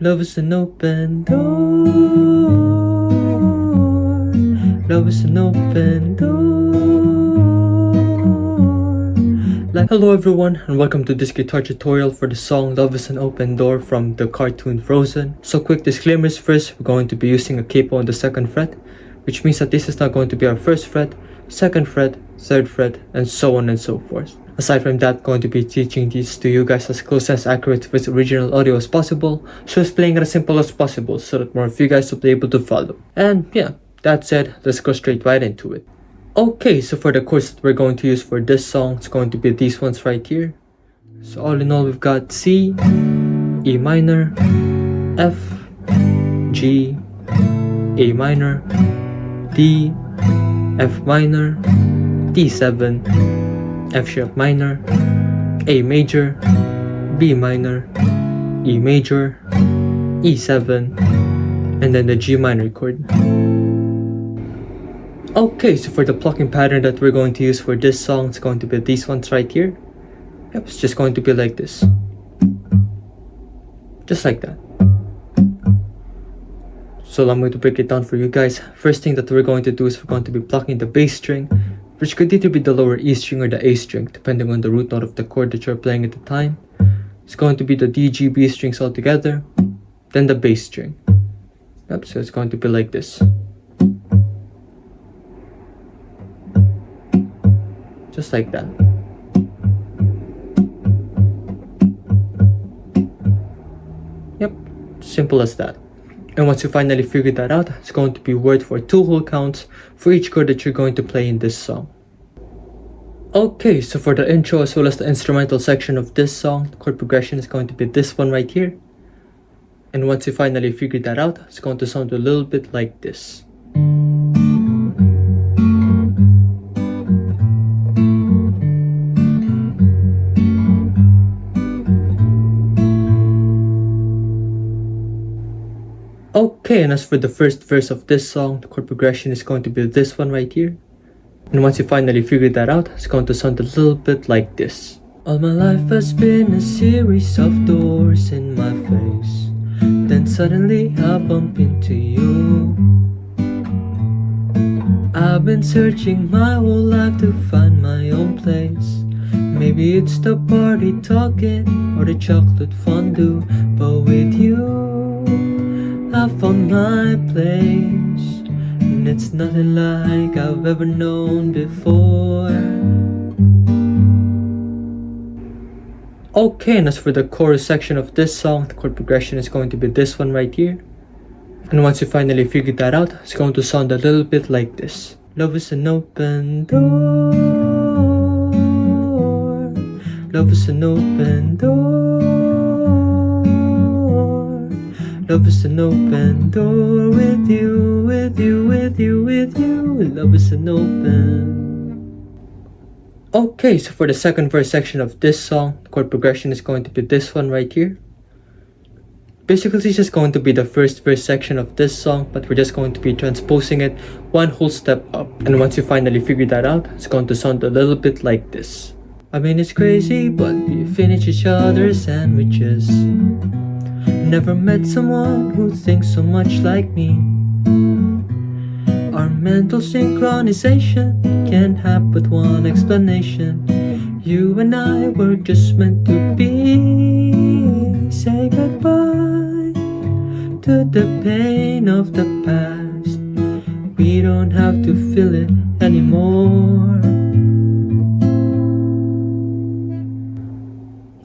Love is an open door. Love is an open door. Hello everyone, and welcome to this guitar tutorial for the song Love is an Open Door from the cartoon Frozen. So quick disclaimers first, we're going to be using a capo on the 2nd fret, which means that this is not going to be our 1st fret, 2nd fret, 3rd fret, and so on and so forth. Aside from that, going to be teaching these to you guys as close and accurate with original audio as possible, so just playing it as simple as possible so that more of you guys will be able to follow. And yeah, that said, let's go straight right into it. Okay, so for the chords that we're going to use for this song, it's going to be these ones right here. So all in all, we've got C, E minor, F, G, A minor, D, F minor, D7, F sharp minor, A major, B minor, E major, E7, and then the G minor chord. Okay, so for the plucking pattern that we're going to use for this song, it's going to be these ones right here. Yep, it's just going to be like this. Just like that. So I'm going to break it down for you guys. First thing that we're going to do is we're going to be plucking the bass string, which could either be the lower E string or the A string, depending on the root note of the chord that you're playing at the time. It's going to be the D, G, B strings all together, then the bass string. Yep, so it's going to be like this. Just like that. Yep, simple as that. And once you finally figure that out, it's going to be word for 2 whole counts for each chord that you're going to play in this song. Okay, so for the intro as well as the instrumental section of this song, the chord progression is going to be this one right here. And once you finally figure that out, it's going to sound a little bit like this. Okay, and as for the first verse of this song, the chord progression is going to be this one right here. And once you finally figure that out, it's going to sound a little bit like this. All my life has been a series of doors in my face. Then suddenly I bump into you. I've been searching my whole life to find my own place. Maybe it's the party talking or the chocolate fondue, but with you I found my place, and it's nothing like I've ever known before. Okay, and as for the chorus section of this song, the chord progression is going to be this one right here. And once you finally figure that out, it's going to sound a little bit like this. Love is an open door. Love is an open door. Love is an open door with you, with you, with you, with you. Love is an open. Okay, so for the second verse section of this song, the chord progression is going to be this one right here. Basically, it's just going to be the first verse section of this song, but we're just going to be transposing it one whole step up. And once you finally figure that out, it's going to sound a little bit like this. I mean, it's crazy, but we finish each other's sandwiches. Never met someone who thinks so much like me. Our mental synchronization can't have but one explanation. You and I were just meant to be. Say goodbye to the pain of the past. We don't have to feel it anymore.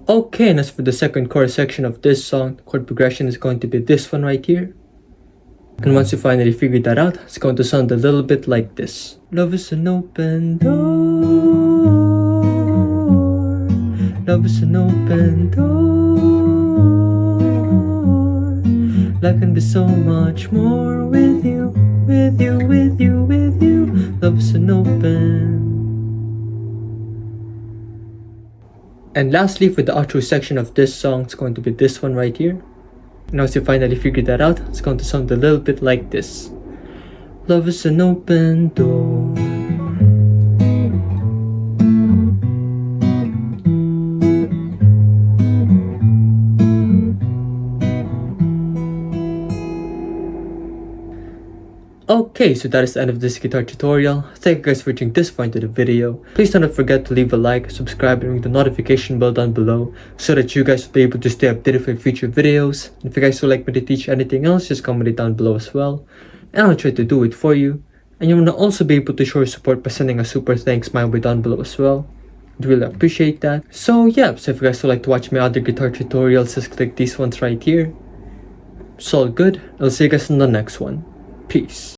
Okay, and as for the second chorus section of this song, the chord progression is going to be this one right here. And once you finally figure that out, it's going to sound a little bit like this. Love is an open door. Love is an open door. Life can be so much more with you, with you, with you, with you. Love is an open. And lastly, for the outro section of this song, it's going to be this one right here. And once you finally figure that out, it's going to sound a little bit like this. Love is an open door. Okay, so that is the end of this guitar tutorial. Thank you guys for watching this far into the video. Please don't forget to leave a like, subscribe, and ring the notification bell down below so that you guys will be able to stay updated for future videos. And if you guys would like me to teach anything else, just comment it down below as well, and I'll try to do it for you. And you will also be able to show your support by sending a super thanks my way down below as well. I'd really appreciate that. So yeah, so if you guys would like to watch my other guitar tutorials, just click these ones right here. It's all good. I'll see you guys in the next one. Peace.